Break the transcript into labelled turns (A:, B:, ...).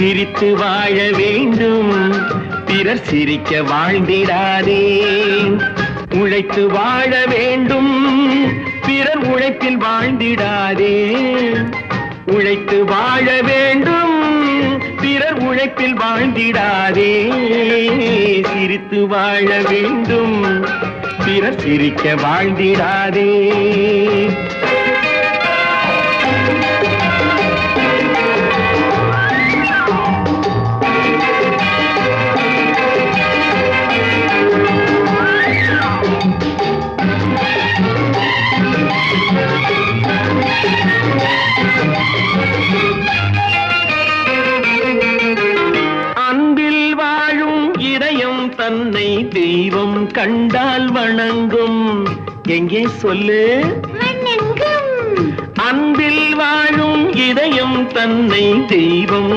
A: சிரித்து வாழ வேண்டும், பிறர் சிரிக்க வாழ்ந்திடாதே. உழைத்து வாழ வேண்டும், பிறர் உழைப்பில் வாழ்ந்திடாதே. உழைத்து வாழ வேண்டும், பிறர் உழைப்பில் வாழ்ந்திடாதே. சிரித்து வாழ வேண்டும், பிறர் சிரிக்க வாழ்ந்திடாதே. தன்னை தெய்வம் கண்டால் வணங்கும். எங்கே சொல்லு?
B: வணங்கும்.
A: அன்பில் வாழும் இதயம் தன்னை தெய்வம்